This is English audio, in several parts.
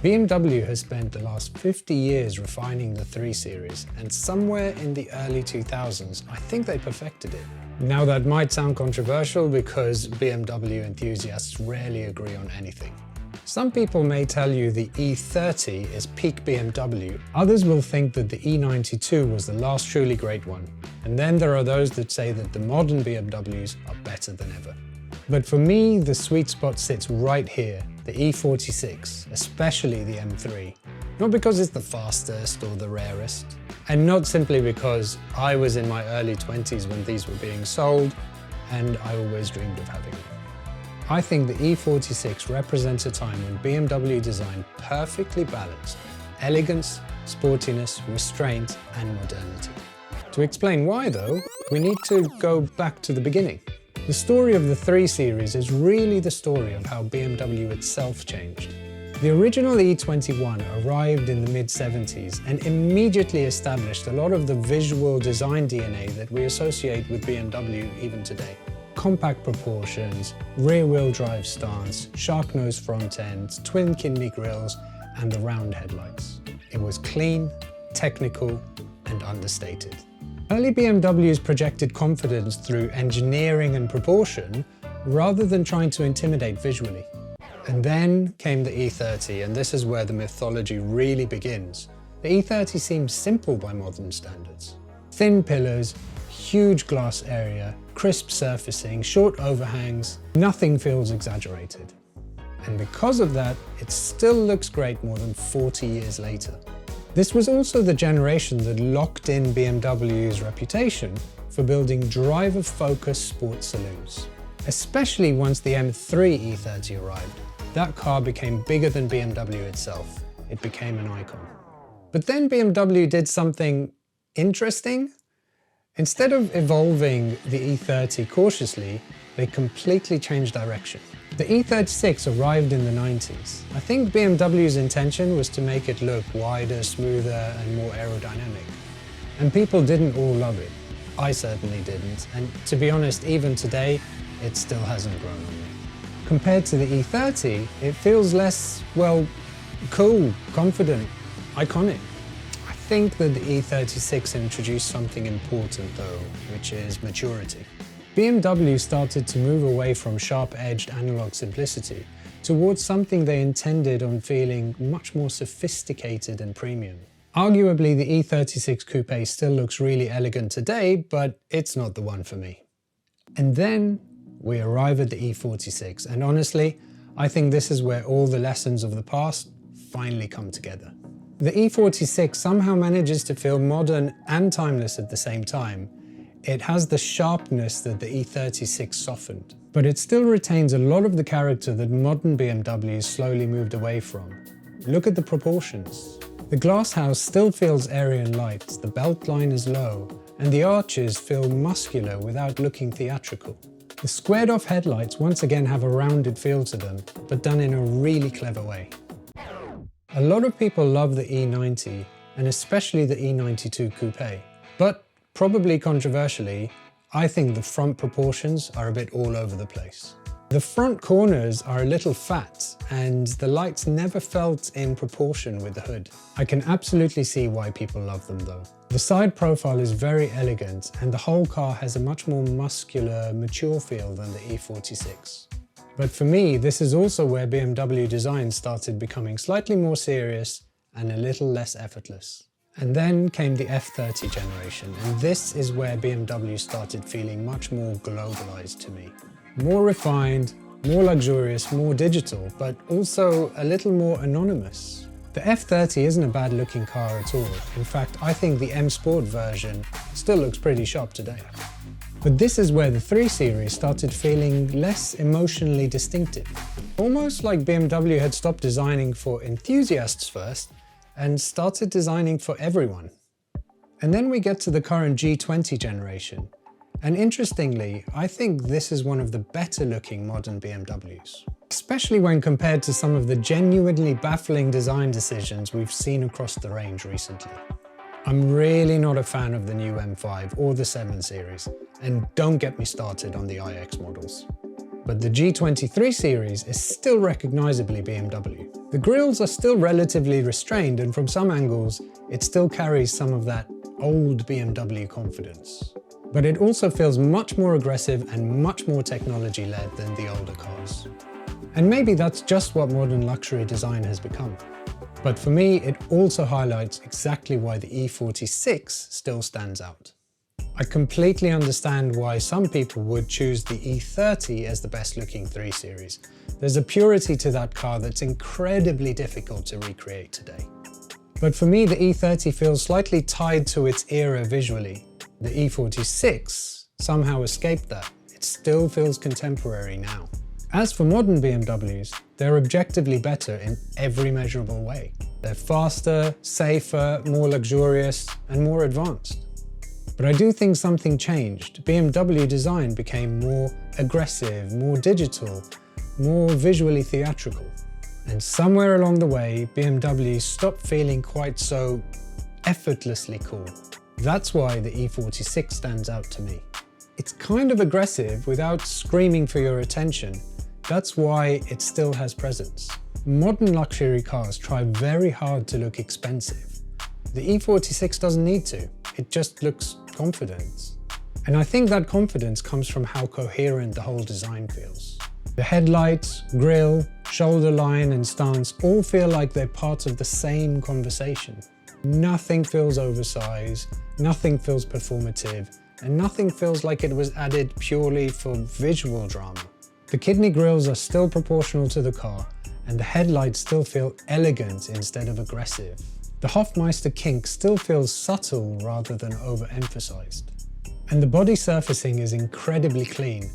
BMW has spent the last 50 years refining the 3 Series, and somewhere in the early 2000s, I think they perfected it. Now that might sound controversial because BMW enthusiasts rarely agree on anything. Some people may tell you the E30 is peak BMW, others will think that the E92 was the last truly great one, and then there are those that say that the modern BMWs are better than ever. But for me, the sweet spot sits right here, the E46, especially the M3. Not because it's the fastest or the rarest, and not simply because I was in my early 20s when these were being sold, and I always dreamed of having them. I think the E46 represents a time when BMW designed perfectly balanced elegance, sportiness, restraint, and modernity. To explain why though, we need to go back to the beginning. The story of the 3 Series is really the story of how BMW itself changed. The original E21 arrived in the mid-70s and immediately established a lot of the visual design DNA that we associate with BMW even today. Compact proportions, rear-wheel drive stance, shark nose front ends, twin kidney grills, and the round headlights. It was clean, technical, and understated. Early BMWs projected confidence through engineering and proportion rather than trying to intimidate visually. And then came the E30, and this is where the mythology really begins. The E30 seems simple by modern standards. Thin pillars, huge glass area, crisp surfacing, short overhangs, nothing feels exaggerated. And because of that, it still looks great more than 40 years later. This was also the generation that locked in BMW's reputation for building driver-focused sports saloons. Especially once the M3 E30 arrived, that car became bigger than BMW itself. It became an icon. But then BMW did something interesting. Instead of evolving the E30 cautiously, they completely changed direction. The E36 arrived in the 90s. I think BMW's intention was to make it look wider, smoother, and more aerodynamic. And people didn't all love it. I certainly didn't, and to be honest, even today, it still hasn't grown on me. Compared to the E30, it feels less, well, cool, confident, iconic. I think that the E36 introduced something important though, which is maturity. BMW started to move away from sharp-edged analog simplicity towards something they intended on feeling much more sophisticated and premium. Arguably, the E36 Coupe still looks really elegant today, but it's not the one for me. And then we arrive at the E46, and honestly, I think this is where all the lessons of the past finally come together. The E46 somehow manages to feel modern and timeless at the same time. It has the sharpness that the E36 softened, but it still retains a lot of the character that modern BMWs slowly moved away from. Look at the proportions. The glass house still feels airy and light, the belt line is low, and the arches feel muscular without looking theatrical. The squared-off headlights once again have a rounded feel to them, but done in a really clever way. A lot of people love the E90, and especially the E92 Coupe, but probably controversially, I think the front proportions are a bit all over the place. The front corners are a little fat, and the lights never felt in proportion with the hood. I can absolutely see why people love them though. The side profile is very elegant, and the whole car has a much more muscular, mature feel than the E46. But for me, this is also where BMW design started becoming slightly more serious and a little less effortless. And then came the F30 generation, and this is where BMW started feeling much more globalized to me. More refined, more luxurious, more digital, but also a little more anonymous. The F30 isn't a bad looking car at all. In fact, I think the M Sport version still looks pretty sharp today. But this is where the 3 Series started feeling less emotionally distinctive. Almost like BMW had stopped designing for enthusiasts first and started designing for everyone. And then we get to the current G20 generation. And interestingly, I think this is one of the better looking modern BMWs. Especially when compared to some of the genuinely baffling design decisions we've seen across the range recently. I'm really not a fan of the new M5 or the 7 Series, and don't get me started on the iX models. But the G23 Series is still recognizably BMW. The grilles are still relatively restrained, and from some angles, it still carries some of that old BMW confidence. But it also feels much more aggressive and much more technology-led than the older cars. And maybe that's just what modern luxury design has become. But for me, it also highlights exactly why the E46 still stands out. I completely understand why some people would choose the E30 as the best looking 3 Series. There's a purity to that car that's incredibly difficult to recreate today. But for me, the E30 feels slightly tied to its era visually. The E46 somehow escaped that. It still feels contemporary now. As for modern BMWs, they're objectively better in every measurable way. They're faster, safer, more luxurious, and more advanced. But I do think something changed. BMW design became more aggressive, more digital, more visually theatrical. And somewhere along the way, BMW stopped feeling quite so effortlessly cool. That's why the E46 stands out to me. It's kind of aggressive without screaming for your attention. That's why it still has presence. Modern luxury cars try very hard to look expensive. The E46 doesn't need to. It just looks confident. And I think that confidence comes from how coherent the whole design feels. The headlights, grille, shoulder line and stance all feel like they're part of the same conversation. Nothing feels oversized, nothing feels performative, and nothing feels like it was added purely for visual drama. The kidney grills are still proportional to the car, and the headlights still feel elegant instead of aggressive. The Hofmeister kink still feels subtle rather than overemphasized. And the body surfacing is incredibly clean.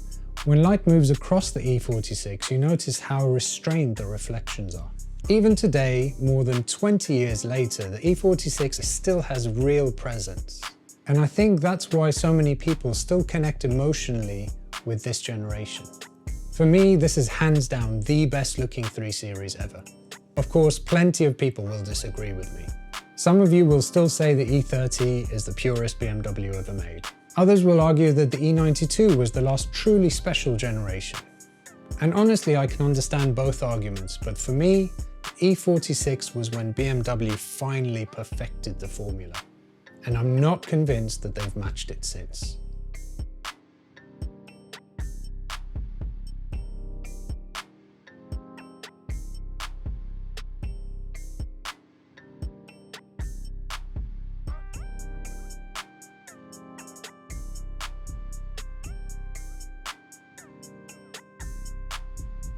When light moves across the E46, you notice how restrained the reflections are. Even today, more than 20 years later, the E46 still has real presence. And I think that's why so many people still connect emotionally with this generation. For me, this is hands down the best looking 3 Series ever. Of course, plenty of people will disagree with me. Some of you will still say the E30 is the purest BMW ever made. Others will argue that the E92 was the last truly special generation. And honestly, I can understand both arguments, but for me, the E46 was when BMW finally perfected the formula. And I'm not convinced that they've matched it since.